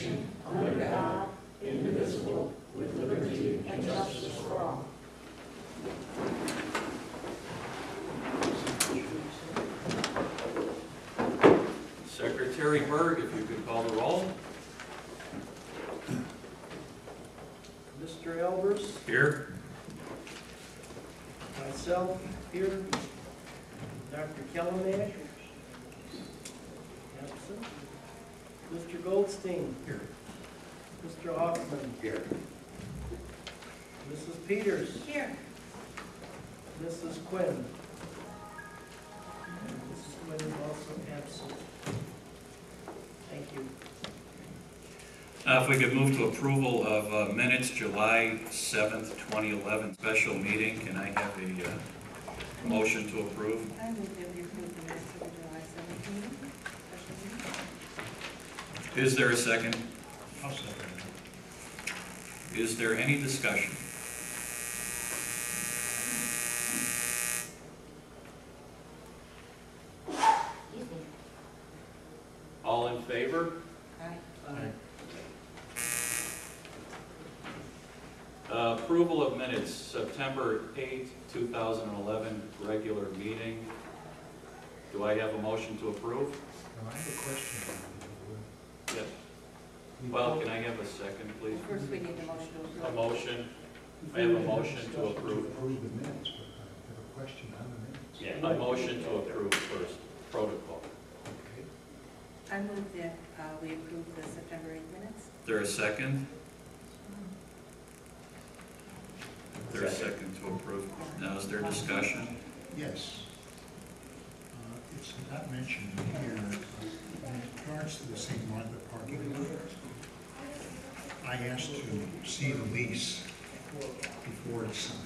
nation, under God, indivisible, with liberty and justice for all. Secretary Berg, if you could call the roll. Mr. Albers, Here. myself here, Dr. Kellemash, absent, Mr. Goldstein, Here. Mr. Hoffman, Here. Mrs. Peters, Here. Mrs. Quinn. Mrs. Quinn is also absent. Thank you. If we could move to approval of minutes, July 7th, 2011, special meeting, can I have a motion to approve? I move that we approve the minutes of the July 7th meeting, special meeting. Is there a second? I'll second. Is there any discussion? All in favor? Aye. Approval of minutes, September 8th, 2011, regular meeting. Do I have a motion to approve? Now, I have a question. Yes. Well, can I have a second, please? First, we need a motion to approve. A motion. I have a motion to approve. Approve the minutes, but I have a question on the minutes. Yeah, a motion to approve first, protocol. Okay. I move that we approve the September 8th minutes. Is there a second? Is there a second to approve? Now, is there discussion? Yes. It's not mentioned here, in regards to the St. Martha parking lot. I asked to see the lease before it's signed.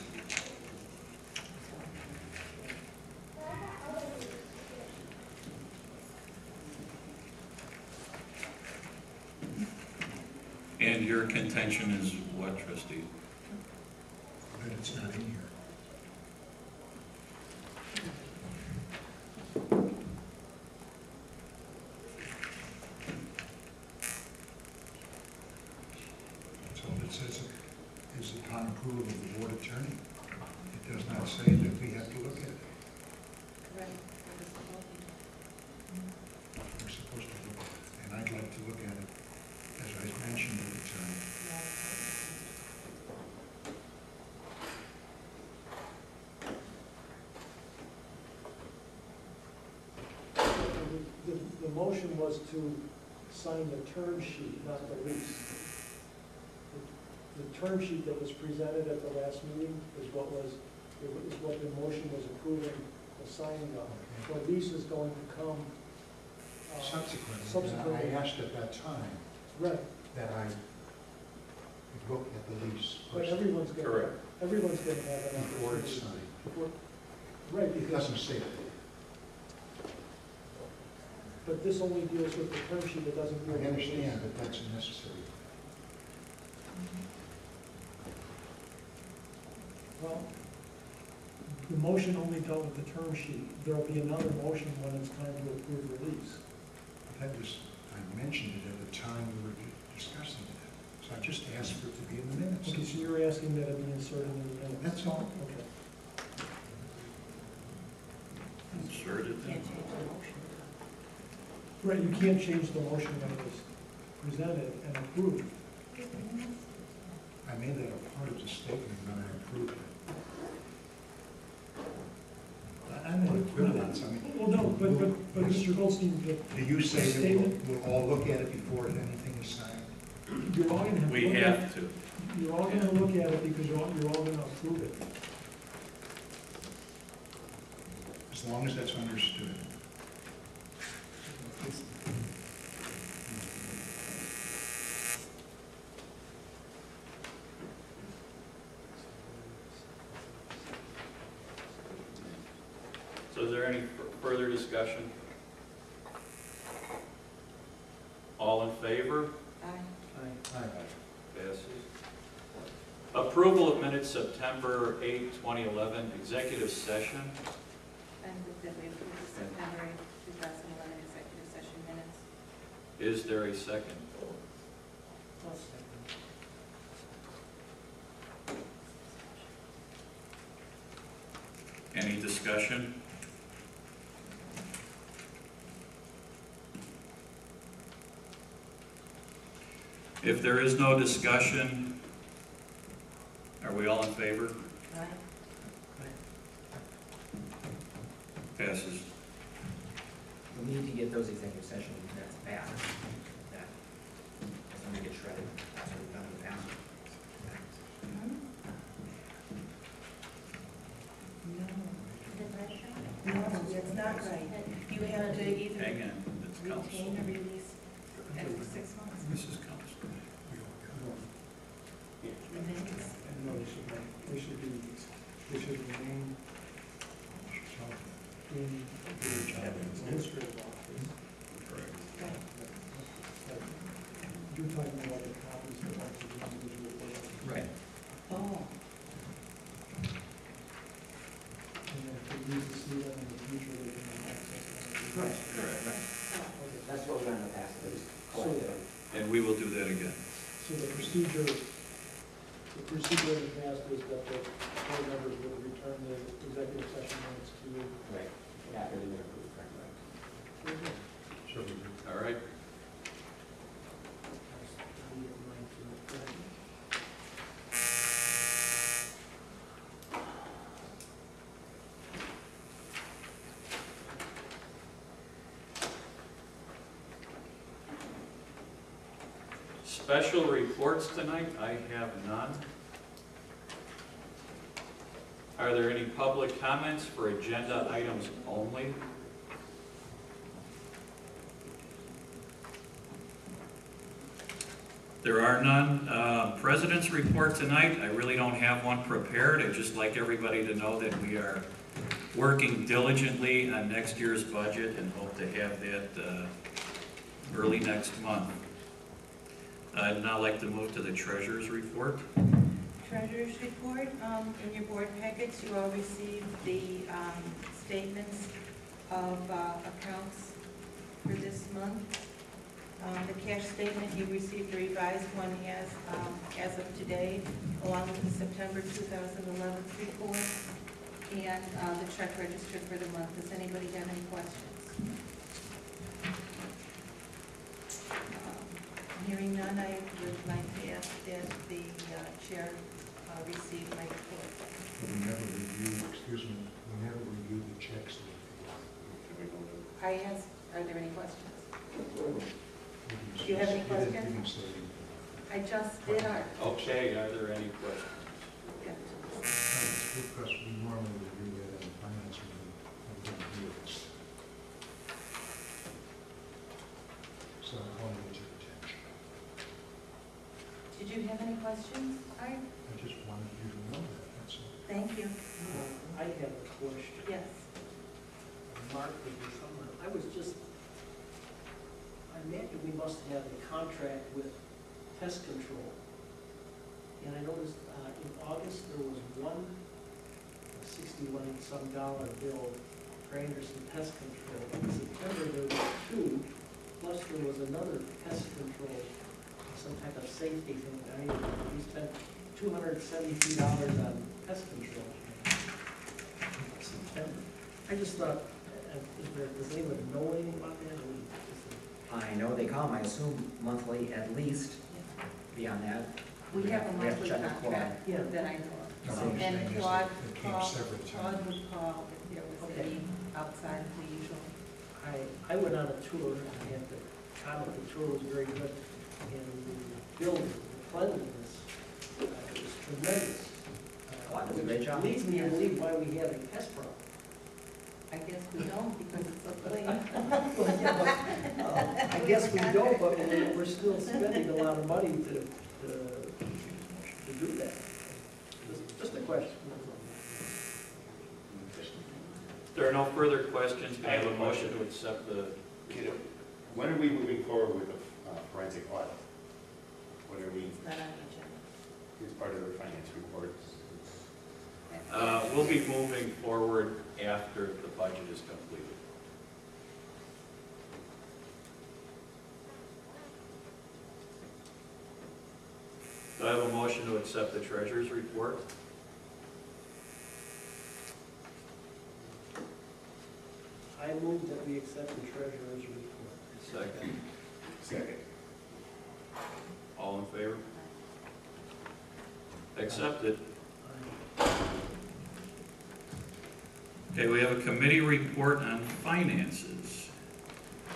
And your contention is what, trustee? But it's not in here. So it says is upon approval of the board attorney. It does not say that we have to look at it. Correct. We're supposed to look at it, and I'd like to look at it, as I mentioned at the time. The motion was to sign the term sheet, not the lease. The term sheet that was presented at the last meeting is what the motion was approving the signing of. The lease is going to come. Subsequently, I asked at that time Right, that I would look at the lease but first everyone's gonna Correct. have an opportunity. before it's signed. Right, It because, doesn't say that. but this only deals with the term sheet, it doesn't deal with I the lease. understand that that's necessary. Well, the motion only dealt with the term sheet. There'll be another motion when it's time to approve the lease. That was, I mentioned it at the time we were discussing it. So I just asked for it to be in the minutes. Okay, so you're asking that it be inserted in the minutes? That's all. Okay. Inserted. Can't change the motion. Right, you can't change the motion when it was presented and approved. I made that a part of the statement when I approved it. I'm not equivalent, I mean. Well, no, but Mr. Goldstein, Do you say that Statement? we'll all look at it before anything is signed? you're all gonna have to We look at it. have to. You're all gonna look at it because you're all gonna approve it. As long as that's understood. So is there any further discussion? All in favor? Aye. Passes. Approval of minutes, September 8, 2011, executive session. I move that we approve the September 8th, 2011 executive session minutes. Is there a second? Any discussion? If there is no discussion, are we all in favor? Aye. Passes. We need to get those executive session minutes back. That, that's when we get shredded. That's what we've done in the past. No, it's not right. You have to either Hang on, it's retain council. or release every 6 months. This is council. The minutes. No, they should remain in the administrative office. Correct. You're talking about the copies of all the individual boards. Right. Oh, And then if they need to see them in the future, they can have access to them. Right, right. That's what we've done in the past, it was collected. And we will do that again. So the procedure in the past is that the board members would return the executive session minutes to you. Right. After they've been approved, right. So we All right. Special reports tonight, I have none. Are there any public comments for agenda items only? There are none. President's report tonight, I really don't have one prepared. I'd just like everybody to know that we are working diligently on next year's budget and hope to have that early next month. I'd now like to move to the treasurer's report. treasurer's report, in your board packets, you all received the statements of accounts for this month. The cash statement, you received a revised one as of today, along with the September 2011 report, and the check register for the month. Does anybody have any questions? Hearing none, I would like to ask that the chair receive my report. We never reviewed, excuse me, we never reviewed the checks. I asked, are there any questions? Do you have any questions? I just did our, Okay, are there any questions? Because we normally review that in the finance meeting, and we don't do this. So I wanted to attention. did you have any questions? I just wanted you to know that, that's all. Thank you. I have a question. Yes. Mark, if you're somewhere, I was just, I imagine we must have a contract with pest control. And I noticed in August, there was one $61-some bill for Anderson Pest Control. In September, there were two, plus there was another pest control, some type of safety thing. We spent $273 on pest control in September. I just thought, does anyone know anything about that? I know they come, I assume monthly at least. Beyond that, We have a We have to monthly check the quorum. contract Yeah. that I know My of. understanding And is Claude, that it came several Claude times. would call if there was Okay. any outside of the usual. I went on a tour, and the comment, the tour was very good, and the building, the cleanliness, was tremendous. Wow, that's a great job. Leads me to believe why we have a pest problem. I guess we don't because it's so clean. Well, yeah, but, I guess we don't, but we're still spending a lot of money to do that. Just a question. If there are no further questions, may I have a motion to accept the, When are we moving forward with the forensic audit? When are we, It's not on the agenda. as part of the finance report? we'll be moving forward after the budget is completed. I have a motion to accept the treasurer's report? I move that we accept the treasurer's report. Second. Second. All in favor? Accepted. Okay, we have a committee report on finances.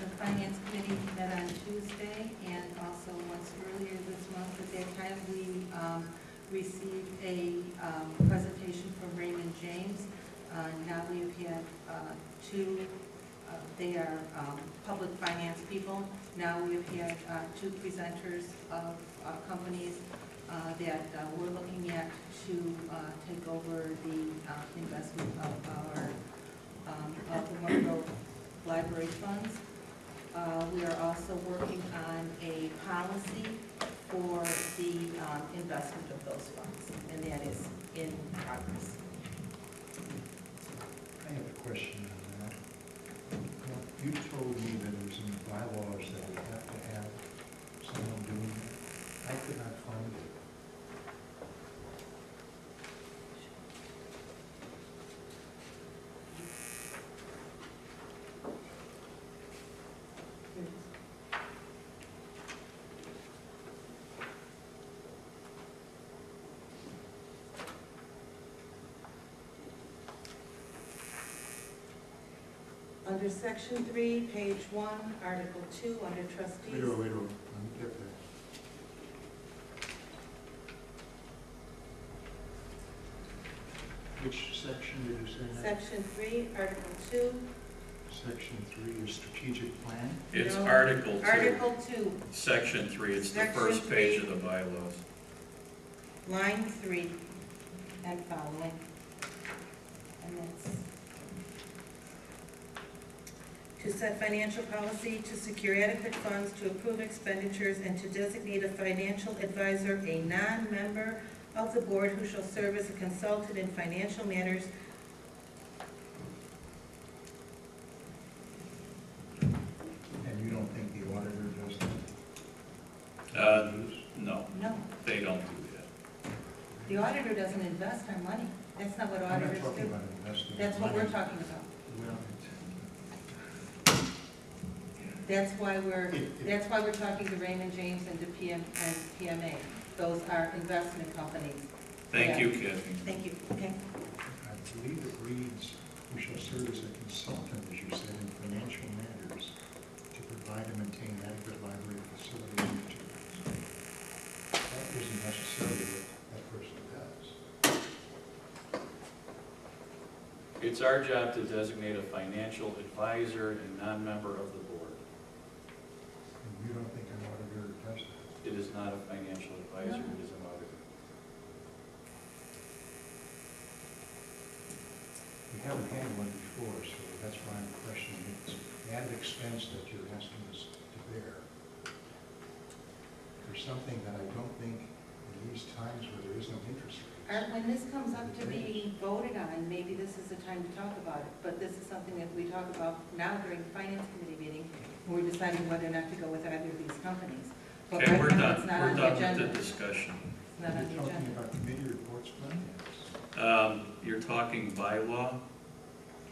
The Finance Committee met on Tuesday and also once earlier this month. At that time, we received a presentation from Raymond James. Now we've had two, they are public finance people. Now we've had two presenters of companies that we're looking at to take over the investment of the Monroe Library funds. We are also working on a policy for the investment of those funds, and that is in progress. I have a question on that. Well, you told me that it was in the bylaws that we have to have someone doing that. I could not find it. Under Section 3, page 1, Article 2, under trustees. Wait, let me get there. Which section did you say that? Section 3, Article 2. Section 3 is strategic plan. It's No, Article 2. Article 2, Section 3, it's the Section first page 3. of the bylaws. line 3 and following. And that's to set financial policy, to secure adequate funds, to approve expenditures, and to designate a financial advisor, a non-member of the board who shall serve as a consultant in financial matters. And you don't think the auditor does that? No, No, they don't do that. the auditor doesn't invest our money. That's not what I'm not auditors talking do. about investing. That's what money. we're talking about. Well, That's why we're, It- that's why we're talking to Raymond James and to PMA. Those are investment companies. Thank you, Kathy. Thank you, okay? I believe it reads, who shall serve as a consultant, as you said, in financial matters, to provide and maintain adequate library facilities and materials. That isn't necessarily what that person does. It's our job to designate a financial advisor and non-member of the board. And you don't think an auditor does that? It is not a financial advisor, it is an auditor. We haven't had one before, so that's why I'm questioning it. It's an added expense that you're asking us to bear. There's something that I don't think in these times where there is no interest rates. Art, when this comes up to be voted on, maybe this is the time to talk about it, but this is something that we talk about now during the finance committee meeting, when we're deciding whether or not to go with either of these companies. But Okay, right we're now, done. it's not We're on the done agenda. with the discussion. It's not on You're the talking agenda. about committee reports, finance. You're talking bylaw,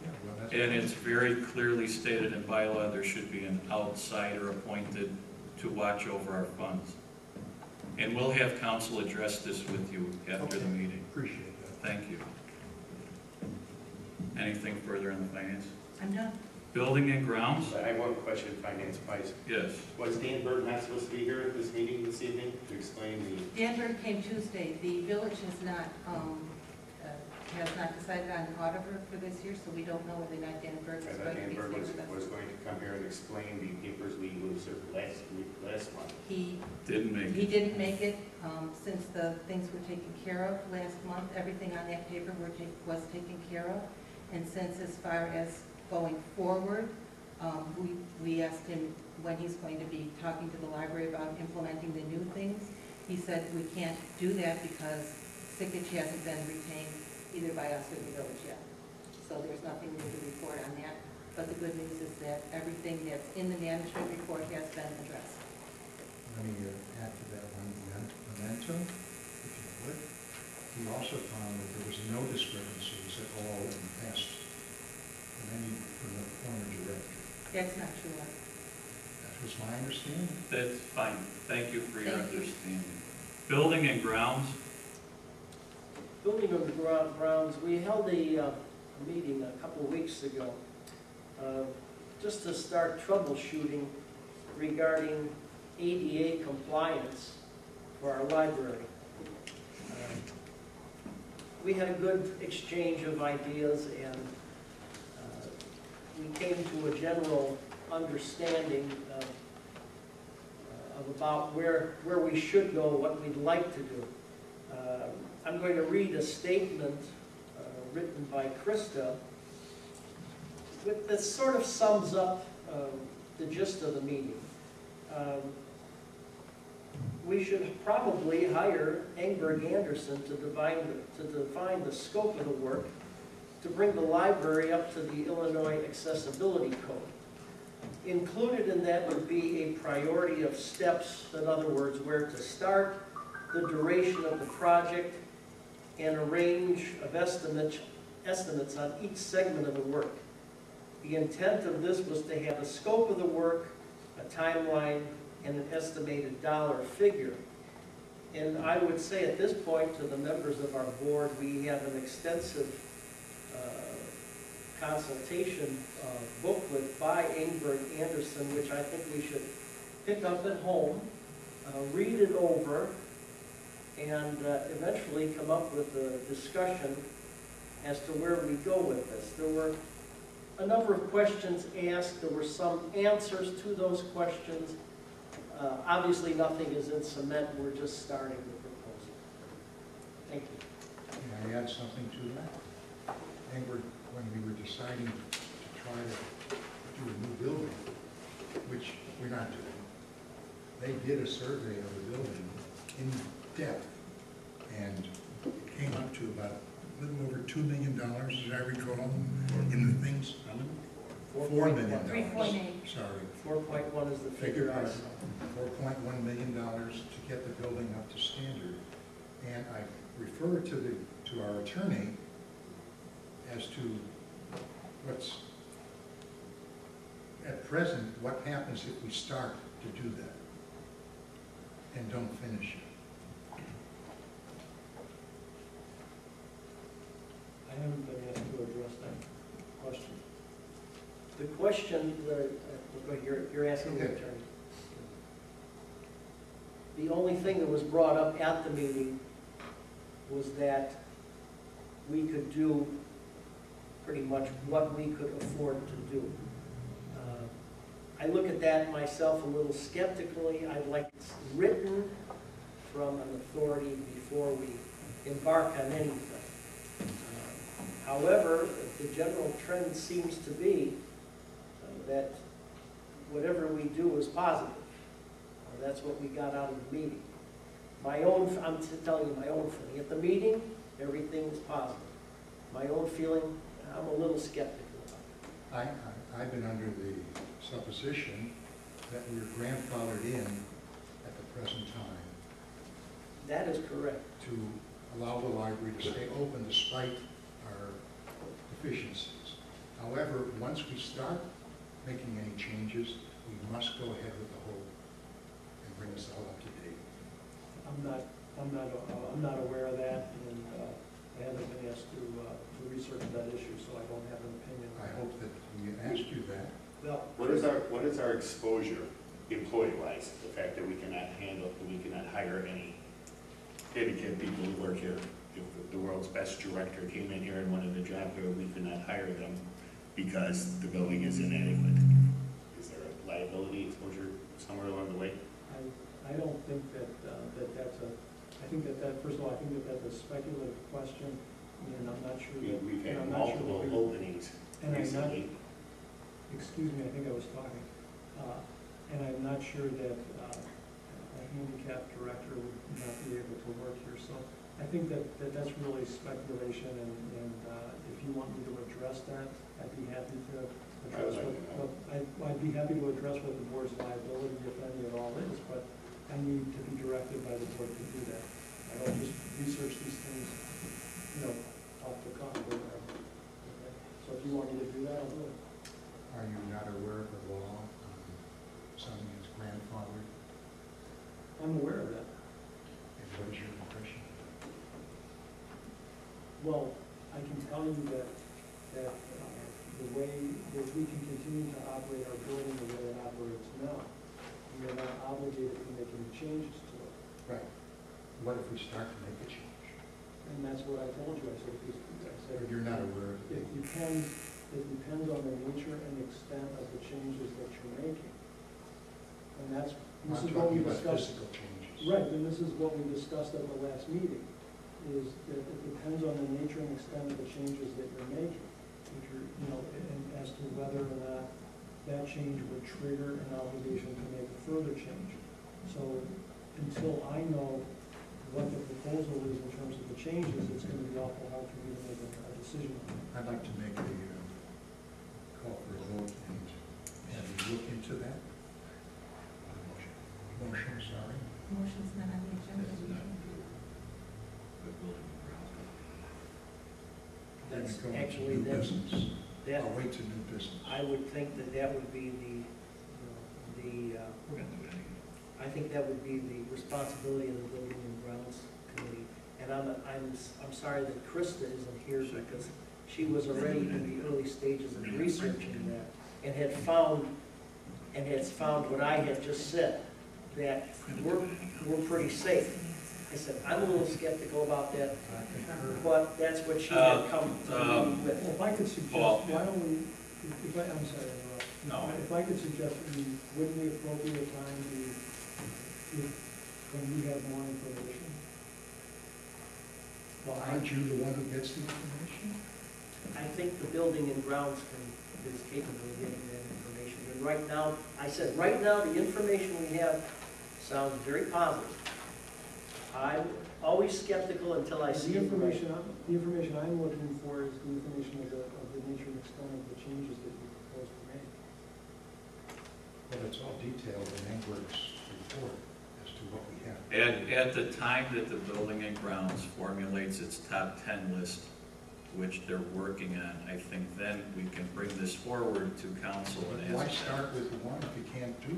Yeah, well, that's. and it's very clearly stated in bylaw, there should be an outsider appointed to watch over our funds. And we'll have council address this with you after the Okay. meeting. Appreciate that. Thank you. Anything further on the finance? I'm done. Building and grounds? I have one question, finance-wise. Yes. Was Dan Burton not supposed to be here at this meeting this evening to explain the, Danberg came Tuesday. The village has not decided on an auditor for this year, so we don't know whether or not Danberg I is thought going to Dan be Burton staying with was us. going to come here and explain the papers we lose last month. He Didn't make He it. didn't make it, since the things were taken care of last month, everything on that paper was taken care of. And since as far as going forward, we asked him when he's going to be talking to the library about implementing the new things. He said we can't do that because sickage hasn't been retained either by us or the village yet. So there's nothing new to report on that. But the good news is that everything that's in the management report has been addressed. Let me add to that one, memento. no discrepancies at all in the past from the former director. That's not true. That was my understanding. That's fine. Thank you for your Thank you. understanding. Building and grounds, Building of the grounds, we held a meeting a couple of weeks ago, just to start troubleshooting regarding ADA compliance for our library. We had a good exchange of ideas, and we came to a general understanding of about where we should go, what we'd like to do. I'm going to read a statement written by Krista that sort of sums up the gist of the meeting. We should probably hire Engberg Anderson to define the scope of the work to bring the library up to the Illinois Accessibility Code. Included in that would be a priority of steps, in other words, where to start, the duration of the project, and a range of estimates on each segment of the work. The intent of this was to have a scope of the work, a timeline, and an estimated dollar figure. And I would say at this point to the members of our board, we have an extensive consultation booklet by Engberg Anderson, which I think we should pick up at home, read it over, and eventually come up with a discussion as to where we go with this. There were a number of questions asked. There were some answers to those questions. Obviously, nothing is in cement. We're just starting the proposal. Thank you. May I add something to that? Engberg, when we were deciding to try to do a new building, which we're not doing, they did a survey of the building in depth, and it came up to about a little over $2 million, as I recall, in the things, $4 million. 3.8. Sorry. 4.1 is the figure I saw. $4.1 million to get the building up to standard. And I referred to our attorney as to what's, at present, what happens if we start to do that and don't finish it. I haven't been asked to address that question. The question, you're asking the Okay. attorney. The only thing that was brought up at the meeting was that we could do pretty much what we could afford to do. I look at that myself a little skeptically. I'd like it written from an authority before we embark on anything. However, the general trend seems to be that whatever we do is positive. That's what we got out of the meeting. I'm telling you my own feeling. At the meeting, everything is positive. My own feeling, I'm a little skeptical about it. I've been under the supposition that we're grandfathered in at the present time That is correct. to allow the library to stay open despite our deficiencies. However, once we start making any changes, we must go ahead with the whole and bring us all up to date. I'm not aware of that, and I haven't been asked to research that issue, so I don't have an opinion. I hope that we asked you that. Well, What is our exposure employee-wise? The fact that we cannot hire any dedicated people who work here. If the world's best director came in here and wanted a job here, we could not hire them because the building is inadequate. Is there a liability exposure somewhere along the way? I don't think that first of all, I think that that's a speculative question, and I'm not sure that. We've and had I'm not sure that multiple we- openings And I'm not, recently. excuse me, I think I was talking. And I'm not sure that a handicapped director would not be able to work here. So I think that that's really speculation, and if you want me to address that, I'd be happy to address I would like to know. I'd be happy to address what the board's liability, if any at all, is, but I need to be directed by the board to do that. I don't just research these things, I'm aware of that. And what is your impression? Well, I can tell you that the way that we can continue to operate our building the way it operates now, we are not obligated to make any changes to it. Right. What if we start to make a change? And that's what I told you. I said, Or you're not aware of it it? depends on the nature and extent of the changes that you're making. And this I'm is what we talking about discussed. physical changes. Right, and this is what we discussed at the last meeting, is that it depends on the nature and extent of the changes that you're making. If you're, and as to whether or not that change would trigger an obligation to make a further change. So until I know what the proposal is in terms of the changes, it's going to be awful hard for me to make a decision on it. I'd like to make a call for a vote and look into that. Motion, sorry. Motion's not on the agenda. That's We're gonna go into actually, new business. that, I'll wait to new business. I would think that would be We're gonna do it anyway. I think that would be the responsibility of the Building and Grounds Committee. And I'm sorry that Krista isn't here because she was already in the early stages of researching that and has found what I had just said, that we're pretty safe. I said, I'm a little skeptical about that, I concur. but that's what she had come to me with. If I could suggest, Paul. why don't we, I'm sorry to interrupt. No. If I could suggest, wouldn't the appropriate time be when we have more information? Well, aren't you the one who gets the information? I think the Building and Grounds is capable of getting that information. And right now, the information we have sounds very positive. I'm always skeptical until I see The it. right. information I'm looking for is the information of the nature and extent of the changes that you propose to make. Well, it's all detailed in Englert's report as to what we have. At the time that the Building and Grounds formulates its top 10 list, which they're working on, I think then we can bring this forward to council and Why ask them. start with one if you can't do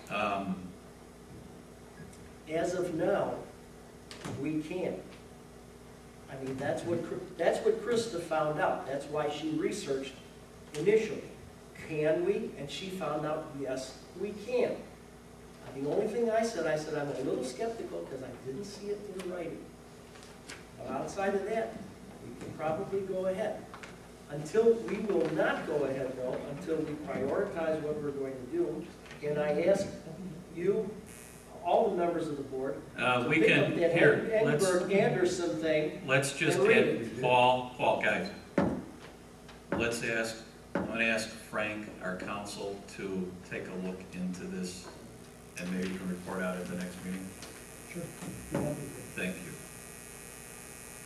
one? As of now, we can't. I mean, that's what Krista found out. That's why she researched initially. Can we? And she found out, yes, we can. The only thing I said I'm a little skeptical because I didn't see it in writing. But outside of that, we can probably go ahead. We will not go ahead though, until we prioritize what we're going to do. And I ask you, all the members of the board, to We pick can, up that here, Edinburgh-Anderson thing. let's just and read hit, it. Paul, guys. I'm gonna ask Frank, our counsel, to take a look into this, and maybe you can report out at the next meeting. Sure. Be happy to. Thank you.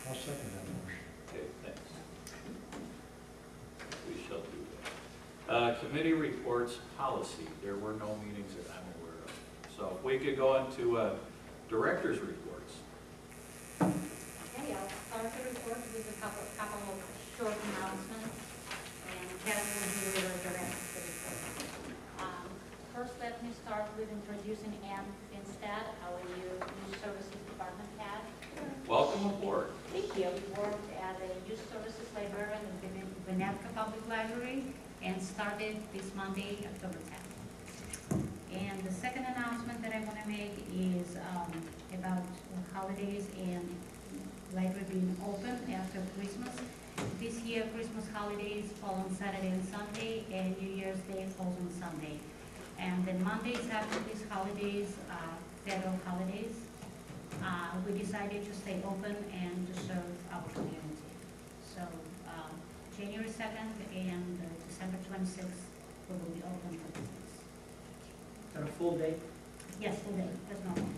I'll second that motion. Okay, thanks. We shall do that. Committee reports policy, there were no meetings that I'm aware of. So if we could go into director's reports. Okay, I'll start the report with a couple of short announcements, and Kevin will do the rest of the report. First, let me start with introducing Ann Finstad, our new Youth Services Department head. Welcome aboard. Thank you. We worked as a Youth Services librarian in the Winnetka Public Library and started this Monday, October 10th. And the second announcement that I want to make is about holidays and library being open after Christmas. This year, Christmas holidays fall on Saturday and Sunday, and New Year's Day falls on Sunday. And then Mondays after these holidays, federal holidays, we decided to stay open and to serve our community. So January 2nd and December 26th, we will be open for business. On a full day. Yes, full day, as normal.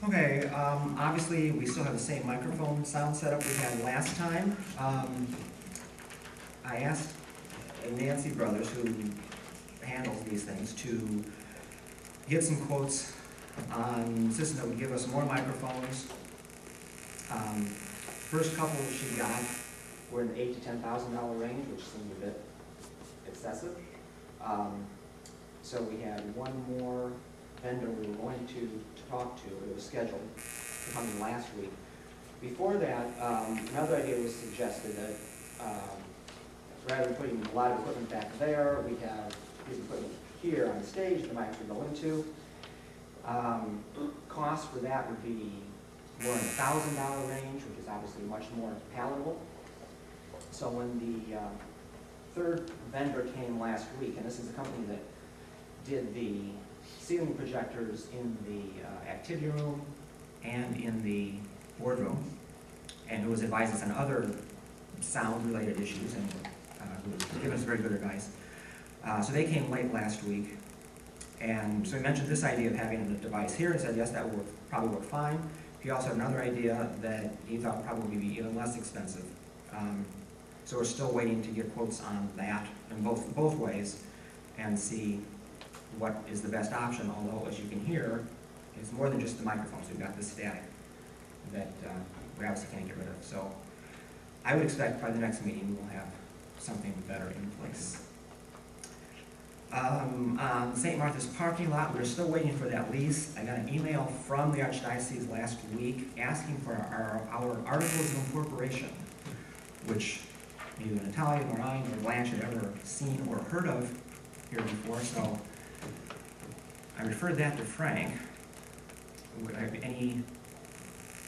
Okay, obviously, we still have the same microphone sound setup we had last time. I asked Nancy Brothers, who handles these things, to get some quotes on a system that would give us more microphones. First couple she got were in the $8,000 to $10,000 range, which seemed a bit excessive. So we had one more vendor we were going to talk to, it was scheduled to come in last week. Before that, another idea was suggested that rather than putting a lot of equipment back there, we have his equipment here on the stage that might actually go into. Cost for that would be more in the $1,000 range, which is obviously much more palatable. So when the third vendor came last week, and this is a company that did the ceiling projectors in the activity room and in the boardroom, and who was advising us on other sound-related issues, and who was giving us very good advice. So they came late last week, and so he mentioned this idea of having a device here, and said, yes, that would probably work fine. He also had another idea that he thought would probably be even less expensive. So we're still waiting to get quotes on that in both ways, and see what is the best option, although, as you can hear, it's more than just the microphones. We've got this static that we obviously can't get rid of. So I would expect by the next meeting we'll have something better in place. On St. Martha's parking lot, we're still waiting for that lease. I got an email from the Archdiocese last week asking for our articles of incorporation, which neither Natalia nor I nor Blanche had ever seen or heard of here before, so I referred that to Frank.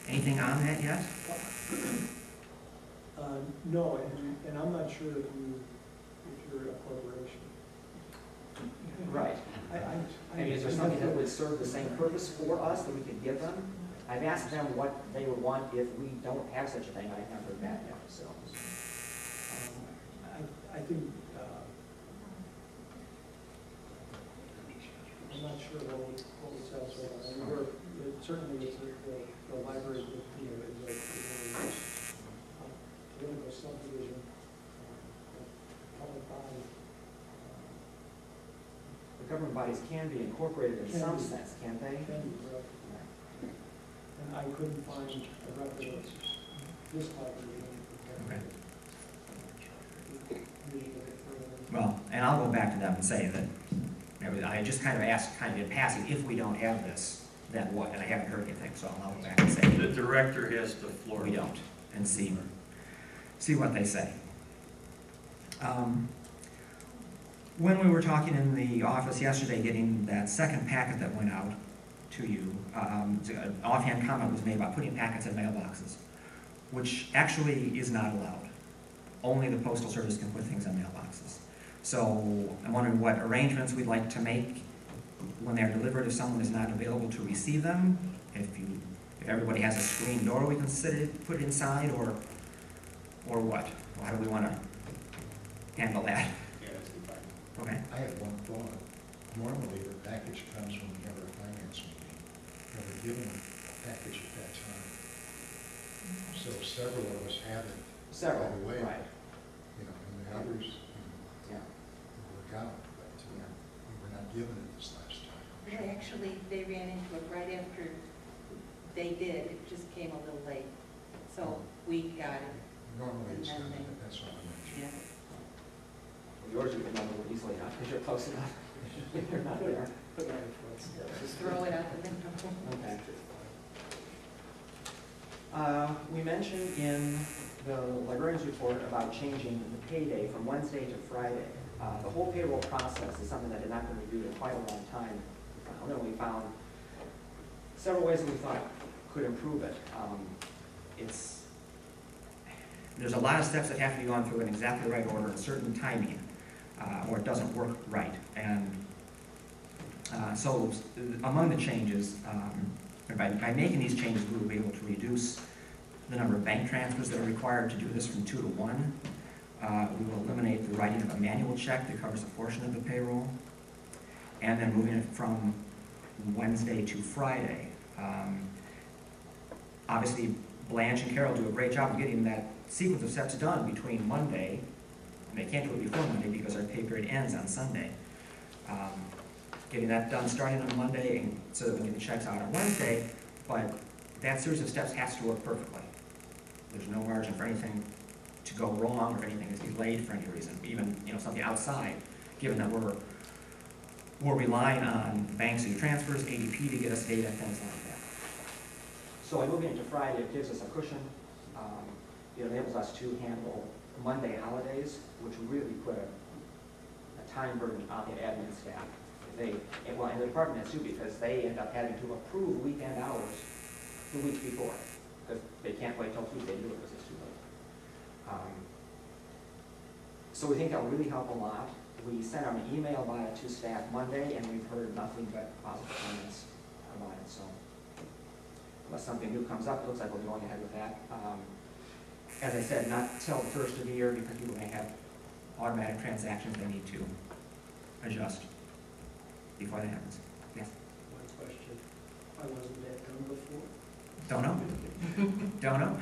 Anything on that yet? No, and I'm not sure if you're a corporation. Right. I mean, is there something that would serve the same purpose for us that we could give them? I've asked them what they would want if we don't have such a thing. I haven't heard back yet, so. I think, I'm not sure what would satisfy that. I mean, certainly it's the library, is a political subdivision, public body. The government bodies can be incorporated in some sense, can't they? Can be, correct. And I couldn't find a record of this library. Okay. Well, and I'll go back to them and say that I just kind of asked, kind of in passing, if we don't have this, then what? And I haven't heard anything, so I'll go back and say The director has the floor. we don't, and see what they say. When we were talking in the office yesterday, getting that second packet that went out to you, an offhand comment was made about putting packets in mailboxes, which actually is not allowed. Only the Postal Service can put things in mailboxes. So I'm wondering what arrangements we'd like to make when they're delivered if someone is not available to receive them. If everybody has a screen door we can put inside, or what? How do we want to handle that? Yeah, that's fine. Okay. I have one thought. Normally, the package comes when we have our finance meeting. We're given a package at that time. So several of us have it. Several, By the way, right. and the others, Yeah. work out, but we were not given it this last time. Well, actually, they ran into it right after they did. It just came a little late. So we got it. Normally, it's And done, then but that's what I mentioned. Yeah. Yours you can remember easily enough because you're close enough. You're not there. Just throw it out the window. Okay. We mentioned in the librarian's report about changing the payday from Wednesday to Friday. The whole payroll process is something that had not been reviewed in quite a long time. And we found several ways that we thought could improve it. There's a lot of steps that have to be gone through in exactly the right order, in a certain timing, or it doesn't work right. And so among the changes, by making these changes, we will be able to reduce the number of bank transfers that are required to do this from 2 to 1. We will eliminate the writing of a manual check that covers a portion of the payroll, and then moving it from Wednesday to Friday. Obviously, Blanche and Carol do a great job of getting that sequence of steps done between Monday, and they can't do it before Monday because our pay period ends on Sunday. Getting that done starting on Monday and so that we get the checks out on Wednesday, but that series of steps has to work perfectly. There's no margin for anything to go wrong or anything is delayed for any reason, even, something outside, given that we're relying on banks to do transfers, ADP to get us data, things like that. So by moving it to Friday, it gives us a cushion. It enables us to handle Monday holidays, which would really put a time burden on the admin staff. And the department heads too, because they end up having to approve weekend hours the week before, because they can't wait till Tuesday to do it because it's too late. So we think that will really help a lot. We sent out an email about it to staff Monday, and we've heard nothing but positive comments about it. So unless something new comes up, it looks like we'll be going ahead with that. As I said, not till the first of the year, because people may have automatic transactions they need to adjust before that happens. Yes? One question, why wasn't that done before? Don't know. Don't know.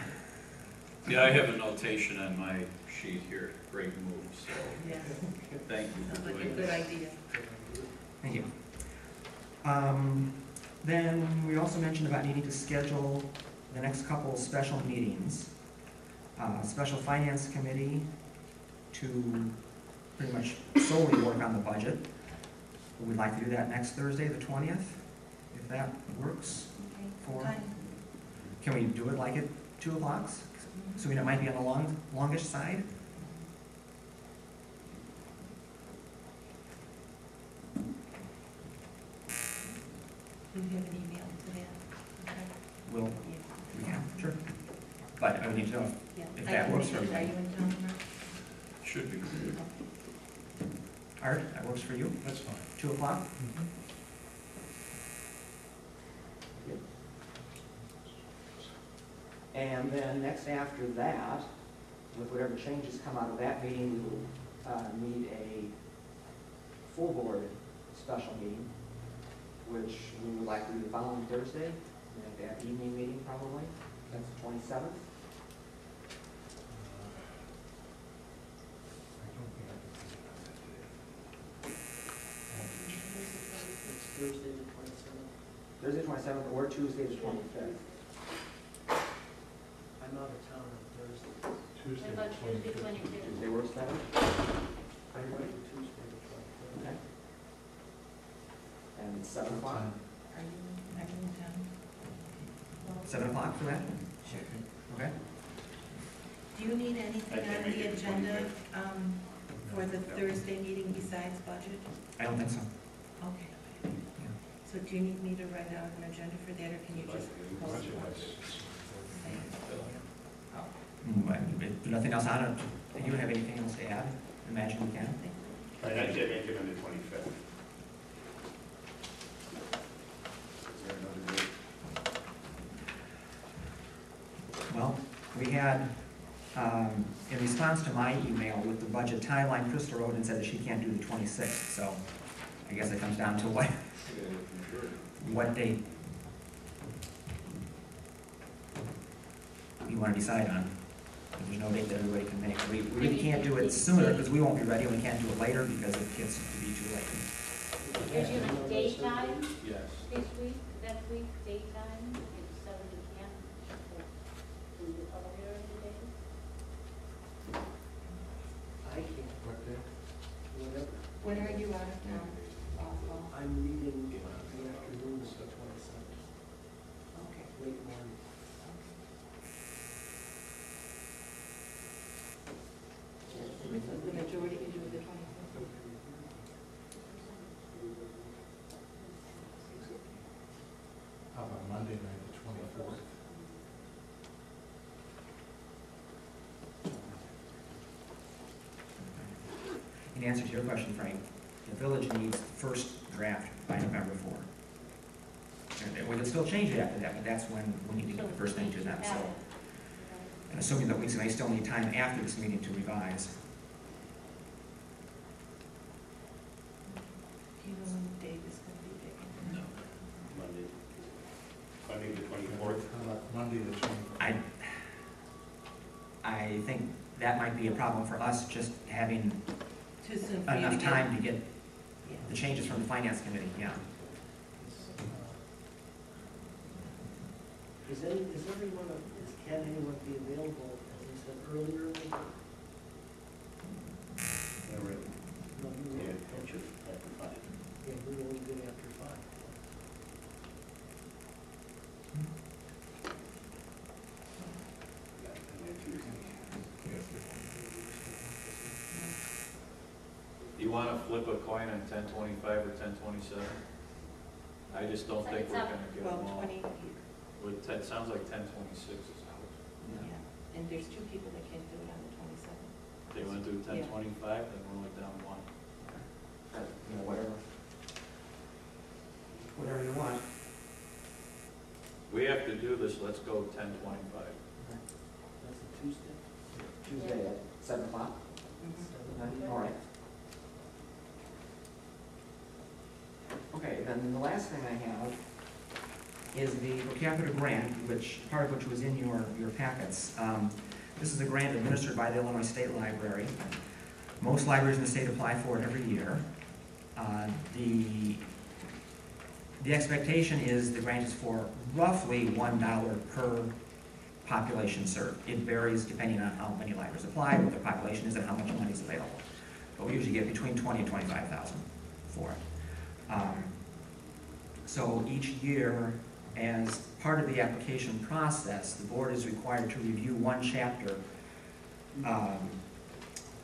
Yeah, I have a notation on my sheet here, great move, so Yes, thank you sounds for like a doing good that. idea. Thank you. Then we also mentioned about needing to schedule the next couple special meetings. Special Finance Committee to pretty much solely work on the budget. We'd like to do that next Thursday, the 20th, if that works. Okay, For- fine. Can we do it like at 2 o'clock? So it might be on the longish side? You have an email to that? Okay. We'll, Yeah. we can, sure. But I would need to know Yeah. if I that can works make for it. Are everybody. you in town tomorrow? Should be. Art, that works for you? That's fine. 2 o'clock? And then next after that, with whatever changes come out of that meeting, we will need a full board special meeting, which we would like to do the following Thursday, and that evening meeting probably, that's the 27th. It's Thursday the 27th. Thursday 27th or Tuesday the 25th. I'm out of town on Thursday. What about Tuesday, 22nd? Tuesday works better? I might do Tuesday the 25th. Okay. And 7 o'clock? Are you in town? 7 o'clock for that? Sure. Okay. Do you need anything I can on make the it the agenda 25th. for the Thursday meeting besides budget? I don't think so. Okay. So do you need me to write out an agenda for that, or can you just post it? If nothing else on it, do you have anything else to add? Imagine you can. I can't make it on the 25th. Is there another date? Well, we had, in response to my email with the budget timeline, Krista wrote and said that she can't do the 26th, so I guess it comes down to what date you want to decide on. If there's no date that everybody can make. We really can't do it sooner because we won't be ready, and we can't do it later because it gets to be too late. Usually daytime Yes. this week, that week, daytime, if somebody can't, do it earlier in the day. I can't, whatever. When are you out of town? Oswald? I'm meeting the afternoon of the 27th, Okay. late morning. The majority can do it the 25th? How about Monday night, the 24th? In answer to your question, Frank, the village needs the first draft by November 4. And we can still change it after that, but that's when we need to get the first thing to them, so. And assuming that we may still need time after this meeting to revise. Do you know when Dave is going to be back? No. Monday the 24th. How about Monday, the 24th? I think that might be a problem for us, just having Too soon for you to enough get? time to get Yeah. the changes from the finance committee, yeah. Can anyone be available at least at earlier in the day? Yeah, right. No, you Yeah, won't. don't you, after 5. Yeah, we always did after 5. Yeah, and then Tuesday. You wanna flip a coin on 1025 or 1027? I just don't think we're gonna get them all. 12:20, It sounds like 1026 is out. yeah, and there's two people that can't do it on the 27th. They wanna do 1025, then we're only down one. You know, whatever you want. We have to do this, let's go 1025. That's a Tuesday? Tuesday at 7 o'clock? Mhm. All right. Okay, then the last thing I have is the per capita grant, part of which was in your packets. This is a grant administered by the Illinois State Library. Most libraries in the state apply for it every year. The expectation is the grant is for roughly $1 per population served. It varies depending on how many libraries apply, what their population is, and how much money is available. But we usually get between $20,000 and $25,000 for it. So each year, as part of the application process, the board is required to review one chapter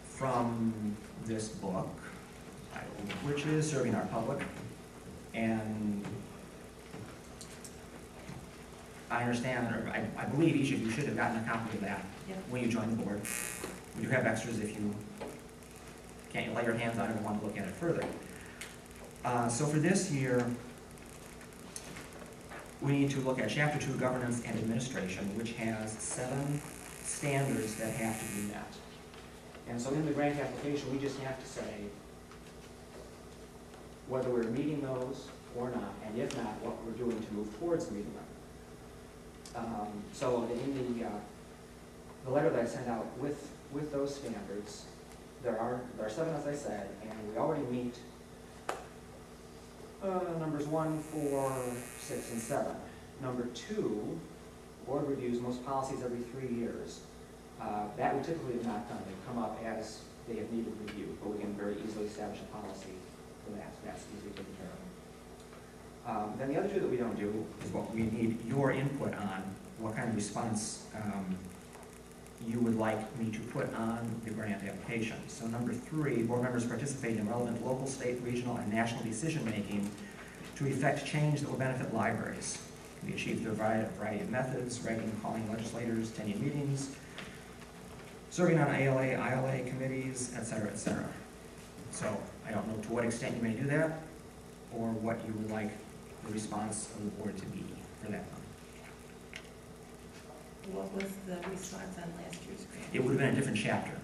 from this book, which is Serving Our Public. And I understand, or I believe each of you should have gotten a copy of that Yep. when you joined the board. We do have extras if you can't lay your hands on it and want to look at it further. So for this year, we need to look at Chapter 2, Governance and Administration, which has 7 standards that have to be met. And so in the grant application, we just have to say whether we're meeting those or not, and if not, what we're doing to move towards meeting them. So in the letter that I sent out with those standards, there are 7, as I said, and we already meet numbers 1, 4, 6, and 7. Number 2, board reviews most policies every 3 years. That we typically have not done. They come up as they have needed review, but we can very easily establish a policy for that. That's easily taken care of. Then the other 2 that we don't do is what we need your input on, what kind of response you would like me to put on the grant application. So number 3, board members participate in relevant local, state, regional, and national decision-making to effect change that will benefit libraries. It can be achieved through a variety of methods, writing, calling legislators, attending meetings, serving on ALA, ILA committees, et cetera, et cetera. So I don't know to what extent you may do that, or what you would like the response of the board to be for that one. What was the response on last year's grant? It would have been a different chapter.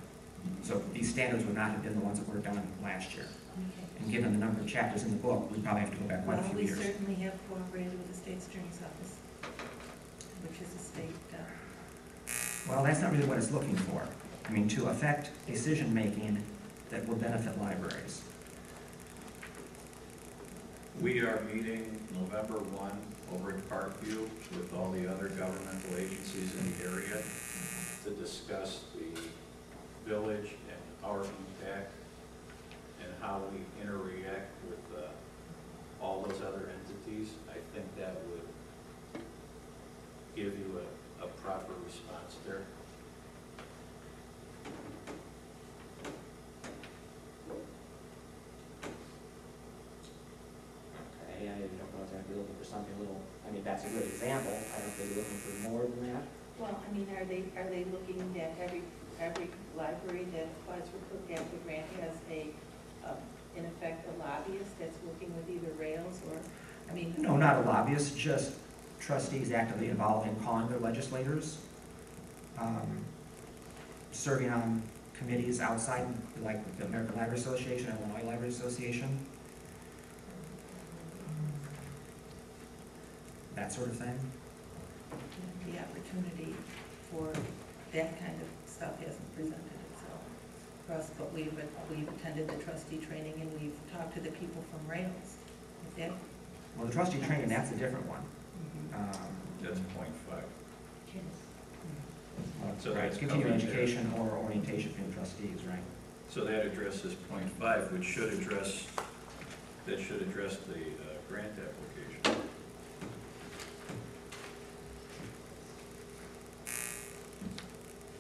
So these standards would not have been the ones that were done last year. Okay. And given the number of chapters in the book, we'd probably have to go back quite a Well, few we years. certainly have cooperated with the state attorney's office, which is a state, Well, that's not really what it's looking for. I mean, to affect decision-making that will benefit libraries. We are meeting November 1 over at Parkview with all the other governmental agencies in the area to discuss the village and our impact and how we interact with all those other entities. I think that would give you a proper response there. Okay, I don't know if they're looking for something a little, I mean, that's a good example. I don't think they're looking for more than that. well, I mean, are they looking that every library that applies for per capita grant has in effect, a lobbyist that's working with either Rails or, I mean. No, not a lobbyist, just trustees actively involved in calling their legislators, serving on committees outside, like the American Library Association, Illinois Library Association. That sort of thing. The opportunity for that kind of stuff hasn't presented itself for us, but we've attended the trustee training and we've talked to the people from Rails. Is that? Well, the trustee training, that's a different one. That's .5. Well, So Right, that's continuing covered there. education or orientation for the trustees, right? So that addresses point 5, which should address, that should address the grant application.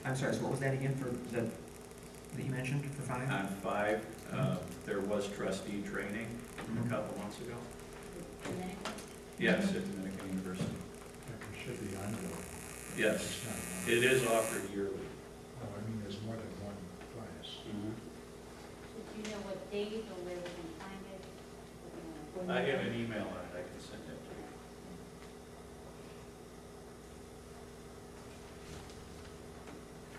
I'm sorry, so what was that again for the, that you mentioned for 5? On 5, there was trustee training a couple months ago. Yes, at Dominican University. It should be ongoing. Yes, It's not one. it is offered yearly. Oh, I mean, there's more than one class. Do you know what date or where we can find it? I have an email on it, I can send it to you.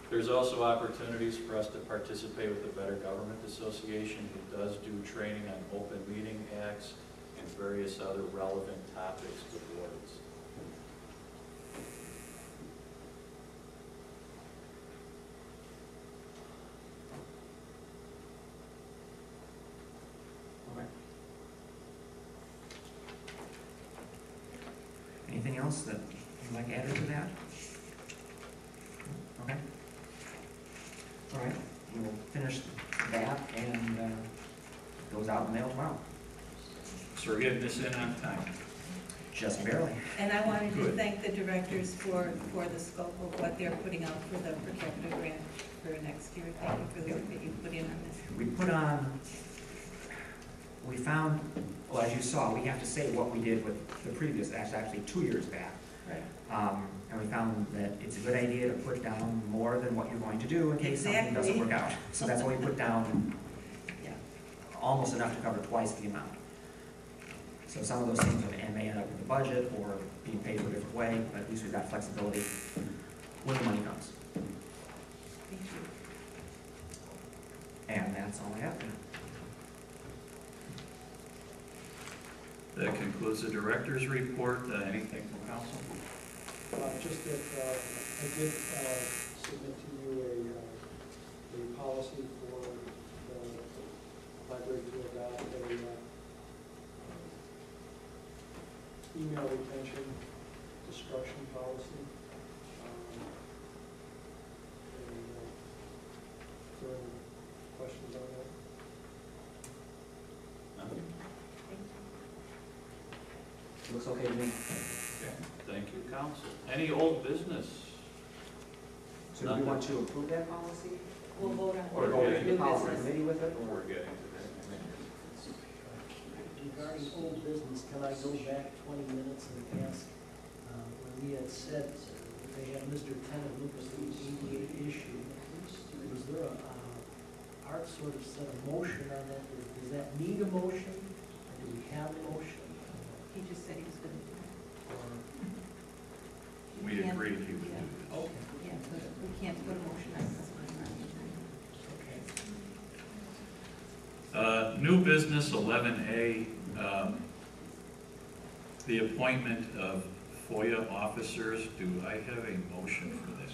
There's also opportunities for us to participate with the Better Government Association, who does do training on open meeting acts and various other relevant topics to boards. Okay. Anything else that you'd like added to that? Okay. All right, we will finish that and it goes out in the mail tomorrow. So we're getting this in on time. Just barely. And I wanted to Good. thank the directors for the scope of what they're putting out for the per capita grant for next year. Thank you for the work that you put in on this. We put on, we found, well, as you saw, we have to say what we did with the previous, actually 2 years back. Right. And we found that it's a good idea to put down more than what you're going to do in case something doesn't Exactly. work out. So that's why we put down Yeah. almost enough to cover twice the amount. So some of those things may end up in the budget or being paid for a different way, but at least we've got flexibility when the money comes. Thank you. And that's all I have. That concludes the director's report. Anything from council? Just that I did submit to you a policy for the library to adopt a email retention destruction policy. Is there any questions on that? Nothing? Looks okay to me. Okay. Thank you, council. Any old business? So do we want to approve that policy? We'll vote on Or it. go to New the policy business. committee with it? We're Or getting to that. Regarding old business, can I go back 20 minutes and ask, when we had said they had Mr. Tennant Lucas, the 88 issue, was there Art sort of set a motion on that? Does that need a motion? Or do we have a motion? He just said he was going to do it. Or, We can't- agreed he would do yeah. this. okay, Yeah, but we can't put a motion on this one. okay. New business 11A, the appointment of FOIA officers. Do I have a motion for this?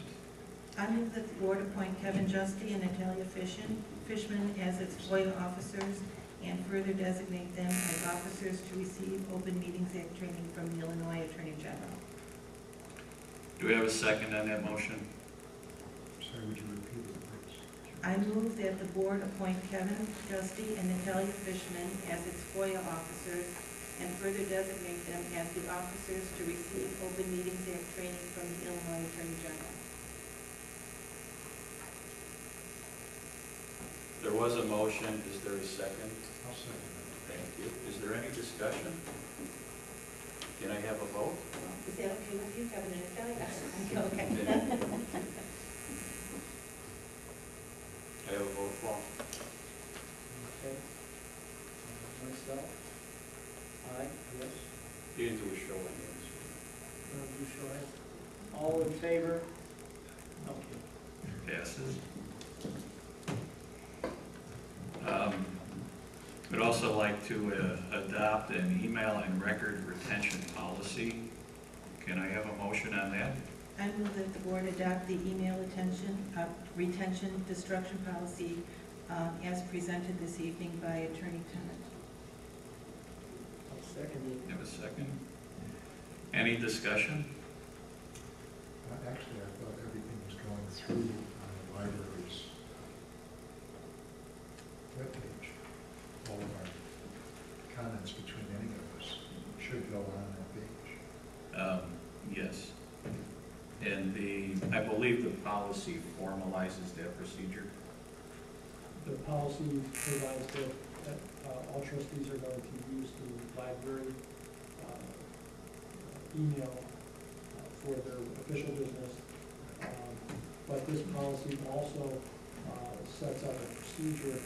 I move that the board appoint Kevin Justy and Natalia Fishman as its FOIA officers and further designate them as officers to receive Open Meetings Act training from the Illinois Attorney General. Do we have a second on that motion? Sorry, would you repeat it, please? I move that the board appoint Kevin Justy and Natalia Fishman as its FOIA officers and further designate them as the officers to receive Open Meetings Act training from the Illinois Attorney General. There was a motion. Is there a second? I'll second that. Thank you. Is there any discussion? Can I have a vote? Is that okay with you, Kevin and Natalia? Okay. I have a vote for. Okay. Myself? Aye, yes. You didn't do a show of hands. You show hands. All in favor? Okay. Passes. We'd also like to adopt an email and record retention policy. Can I have a motion on that? I move that the board adopt the email retention destruction policy as presented this evening by Attorney Tennant. I'll second it. Have a second? Any discussion? Actually, I thought everything was going through the library's webpage, all of our comments between any of us should go on that page. Yes. And I believe the policy formalizes that procedure. The policy provides that all trustees are going to use the library email for their official business. But this policy also sets out a procedure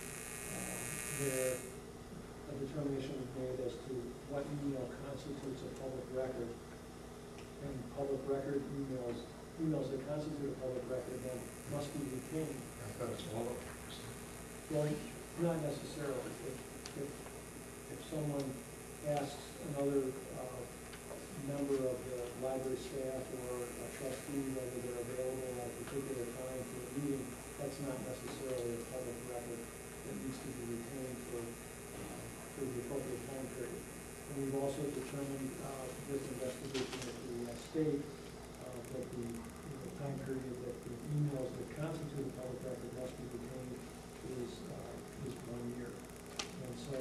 where a determination is made as to what email constitutes a public record. And public record emails that constitute a public record then must be retained. I thought it's all of us. Well, not necessarily. If someone asks another member of the library staff or a trustee whether they're available at a particular time for a meeting, that's not necessarily a public record that needs to be retained for the appropriate time period. And we've also determined with investigation at the state that the time period that the emails that constitute a public record must be retained is 1 year. And so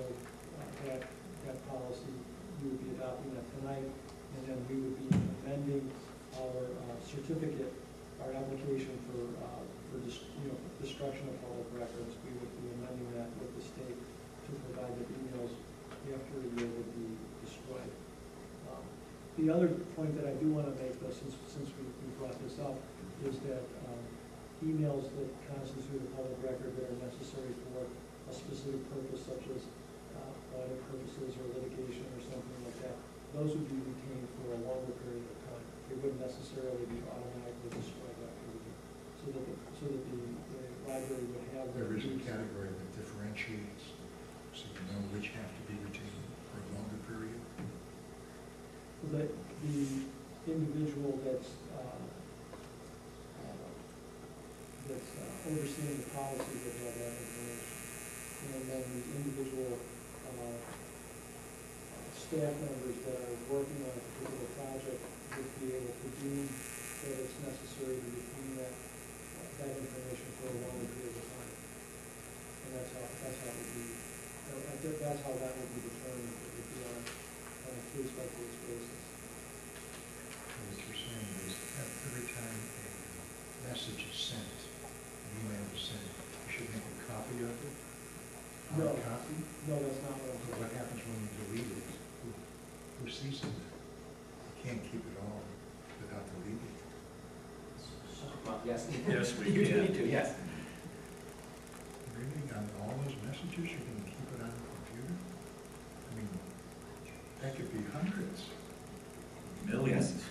that policy, we would be adopting that tonight, and then we would be amending our certificate, our application for destruction of public records. We would be amending that with the state to provide that emails after a year would be destroyed. The other point that I do want to make, though, since we brought this up, is that emails that constitute a public record that are necessary for a specific purpose, such as audit purposes or litigation or something like that, those would be retained for a longer period of time. They wouldn't necessarily be automatically destroyed after a year. So that the library would have There is a keys. category that differentiates, so you know which have to be retained for a longer period. The individual that's overseeing the policy would have that information. And then the individual staff members that are working on a particular project would be able to deem that it's necessary to retain that information for a longer period of time. And that's how it would be, that's how that would be determined. It would be on a case-by-case basis. What you're saying is that every time a message is sent, an email is sent, you should make a copy of it? No. Hard copy? No, that's not what I'm So saying. what happens when you delete it? Who sees it? You can't keep it all without deleting it. Well, yes. Yes, we You can. need to, yes. Really, on all those messages, you're going to keep it on the computer? I mean, that could be hundreds. Millions.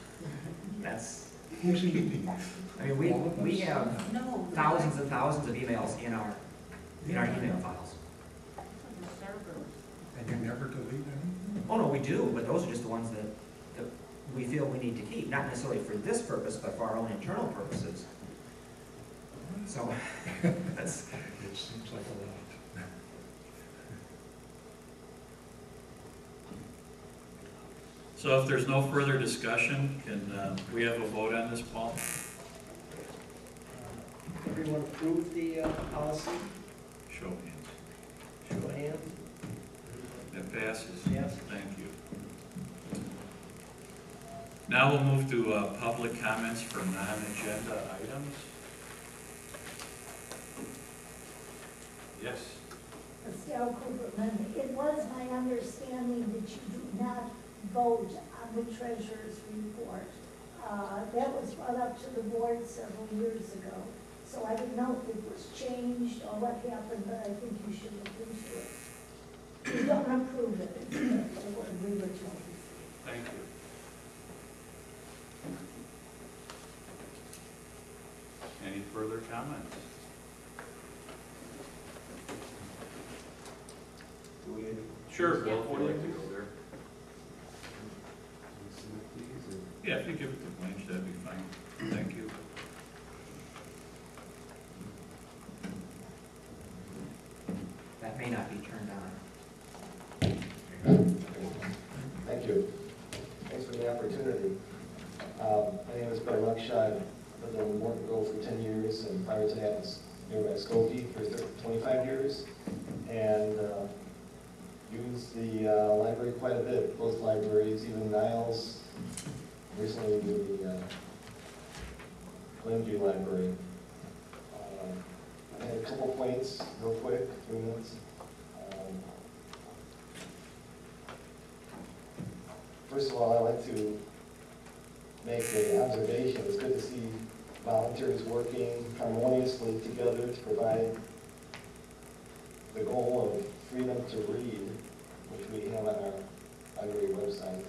That's, Who's eating? I mean, All of we us? have No. thousands and thousands of emails in our email files. The servers. And you never delete any? Oh, no, we do, but those are just the ones that we feel we need to keep, not necessarily for this purpose, but for our own internal purposes. So, that's, It seems like a lot. So if there's no further discussion, can we have a vote on this, Paul? Everyone approve the policy? Show of hands. Show of hands? That passes. Yes. Thank you. Now we'll move to public comments for non-agenda items. Yes. Estelle Cooperman, it was my understanding that you do not vote on the treasurer's report. That was brought up to the board several years ago, so I didn't know if it was changed or what happened, but I think you should look into it. You don't approve it, it's what we were told. Thank you. Any further comments? Sure, Bill, if you'd like to go there. Yeah, if you give it to Blanche, that'd be fine. Thank you. that may not be turned on. Thank you. Thanks for the opportunity. My name is Bill Ruckshot. lived in Morton Grove for 10 years, and prior to that was nearby Skokie for 25 years, and used the library quite a bit, both libraries, even Niles, recently the Glenview Library. I had a couple points, real quick, 3 minutes. First of all, I'd like to make an observation. It's good to see volunteers working harmoniously together to provide the goal of freedom to read, which we have on our library website.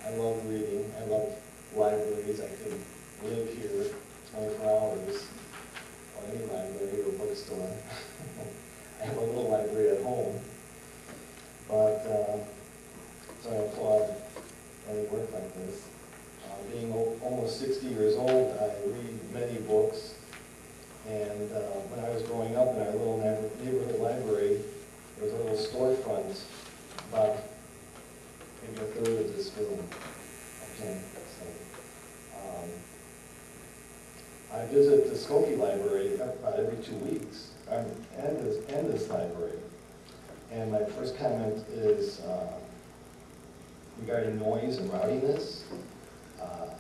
I love reading. I love libraries. I could live here 24 hours, or any library or bookstore. I have a little library at home, but so I applaud any work like this. Being almost 60 years old, I read many books, and when I was growing up in our little neighborhood library, there was a little storefront about maybe a third of this room. Okay, so I visit the Skokie Library about every 2 weeks, and this library. And my first comment is regarding noise and rowdiness.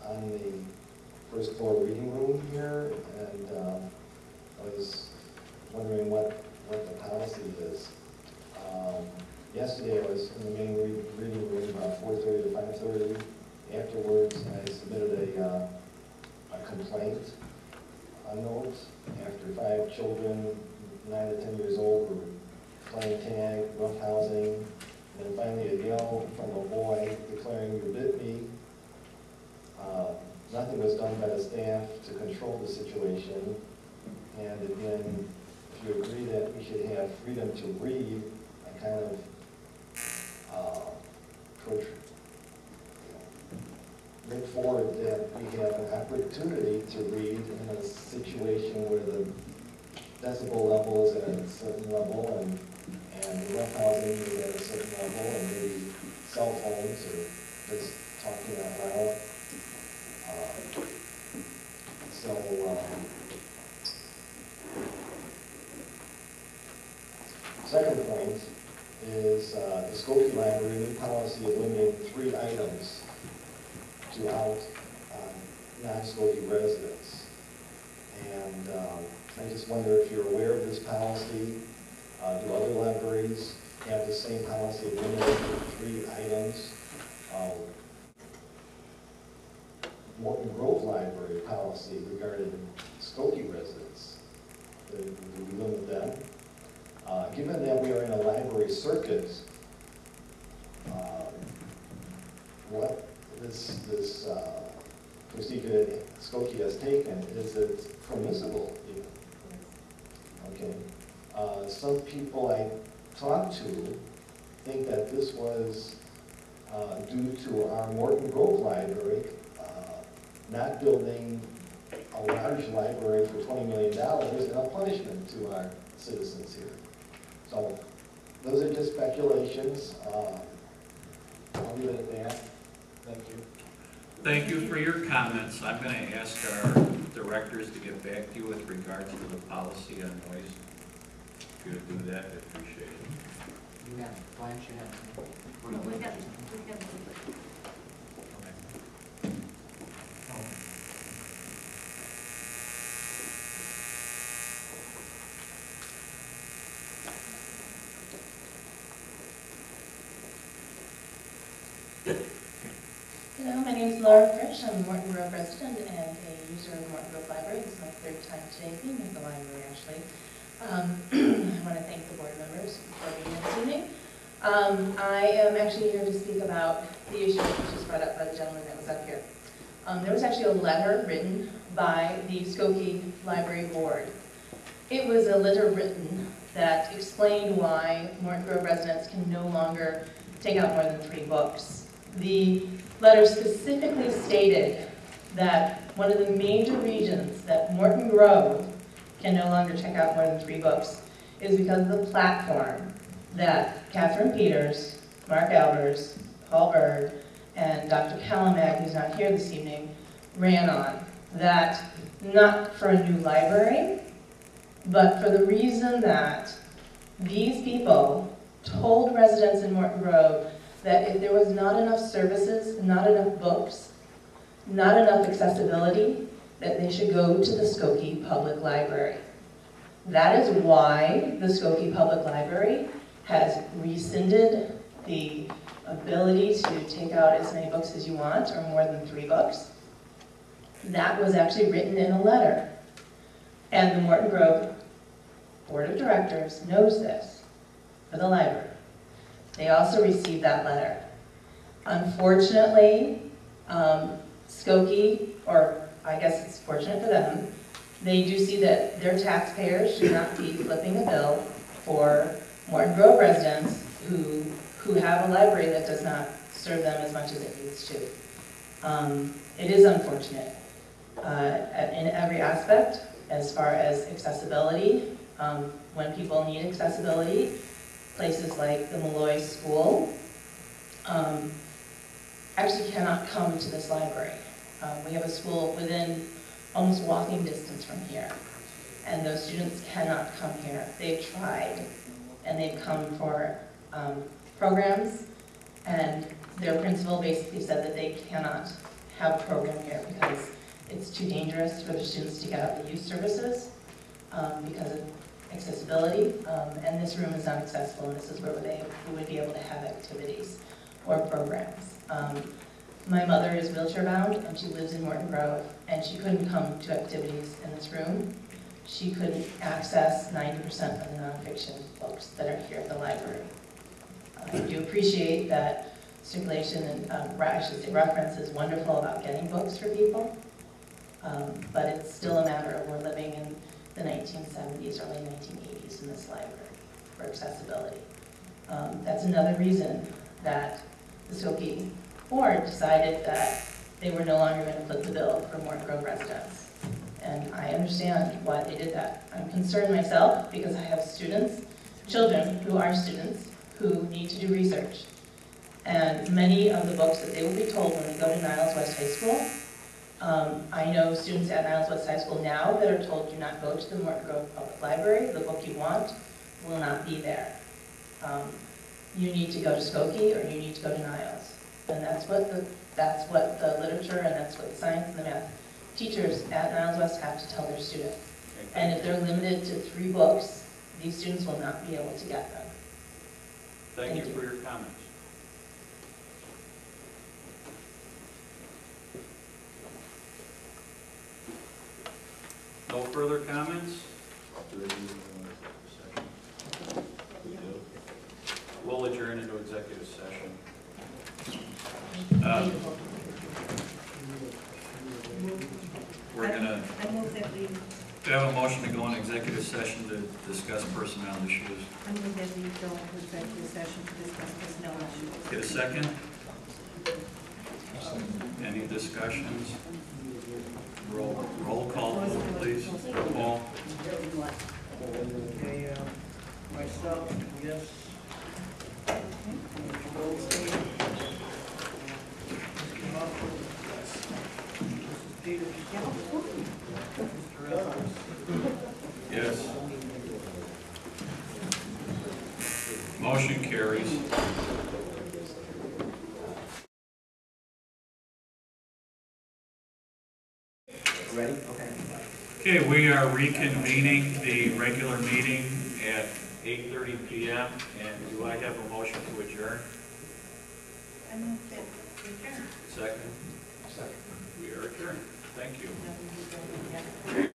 On the first floor reading room here, and I was wondering what the policy is. Yesterday I was in the main reading room about 4:30 to 5:30. Afterwards, I submitted a complaint, a note, after 5 children, 9 to 10 years old, were playing tag, roughhousing, and then finally a yell from a boy declaring, "You bit me." Nothing was done by the staff to control the situation. And again, if you agree that we should have freedom to read, I kind of look forward that we have an opportunity to read in a situation where the decibel level is at a certain level, and the roughhousing is at a certain level, and maybe cell phones or just talking out loud. Second point is the Skokie Library new policy of limiting 3 items to out non-Skokie residents. And I just wonder if you're aware of this policy. Do other libraries have the same policy of limiting 3 items? Morton Grove Library policy regarding Skokie residents. Do we limit them? Given that we are in a library circuit, what this procedure that Skokie has taken, is it permissible even? Okay. Some people I talked to think that this was due to our Morton Grove Library not building a large library for $20 million and a punishment to our citizens here. So those are just speculations. I'll leave it at that. Thank you. Thank you for your comments. I'm going to ask our directors to get back to you with regards to the policy on noise. If you would do that, I'd appreciate it. You have, Blanche, you have. We have. Hello, my name is Laura Frisch. I'm a Morton Grove resident and a user of the Morton Grove Library. This is my 3rd time today being at the library, actually. I want to thank the board members for being here this evening. I am actually here to speak about the issue which was brought up by the gentleman that was up here. There was actually a letter written by the Skokie Library Board. It was a letter written that explained why Morton Grove residents can no longer take out more than 3 books. The letter specifically stated that one of the major reasons that Morton Grove can no longer check out more than 3 books is because of the platform that Catherine Peters, Mark Albers, Paul Bird, and Dr. Kalamag, who's not here this evening, ran on, that not for a new library, but for the reason that these people told residents in Morton Grove that if there was not enough services, not enough books, not enough accessibility, that they should go to the Skokie Public Library. That is why the Skokie Public Library has rescinded the ability to take out as many books as you want, or more than 3 books. That was actually written in a letter. And the Morton Grove Board of Directors knows this for the library. They also received that letter. Unfortunately, Skokie, or I guess it's fortunate for them, they do see that their taxpayers should not be flipping a bill for Morton Grove residents who have a library that does not serve them as much as it needs to. It is unfortunate in every aspect, as far as accessibility. When people need accessibility, places like the Malloy School actually cannot come to this library. We have a school within almost walking distance from here, and those students cannot come here. They've tried, and they've come for programs, and their principal basically said that they cannot have a program here because it's too dangerous for the students to get out the youth services because of accessibility, and this room is not accessible, and this is where they would be able to have activities or programs. My mother is wheelchair bound, and she lives in Morton Grove, and she couldn't come to activities in this room. She couldn't access 90% of the nonfiction books that are here at the library. I do appreciate that circulation and I should say reference is wonderful about getting books for people, but it's still a matter of we're living in the 1970s, early 1980s in this library for accessibility. That's another reason that the Skokie Board decided that they were no longer going to foot the bill for Morton Grove residents. And I understand why they did that. I'm concerned myself because I have students, children who are students, who need to do research. And many of the books that they will be told when they go to Niles West High School, I know students at Niles West High School now that are told do not go to the Morton Grove Public Library, the book you want will not be there. You need to go to Skokie or you need to go to Niles. And that's what the literature and that's what the science and the math teachers at Niles West have to tell their students. And if they're limited to 3 books, these students will not be able to get them. Thank you for your comments. No further comments? We'll adjourn into executive session. We're gonna I move that we, have a motion to go into executive session to discuss personnel issues. I move that we go into executive session to discuss personnel issues. Get a second? Any discussions? Roll call, please. Paul? Okay, myself, yes. Mr. Goldstein. Mr. Humphrey. Mrs. Peters. Mr. Evans. Yes. Motion carries. Ready? Okay. Okay, we are reconvening the regular meeting at 8:30 p.m. And do I have a motion to adjourn? I move that we adjourn. Second? Second. We are adjourned. Thank you. Now we do go into executive.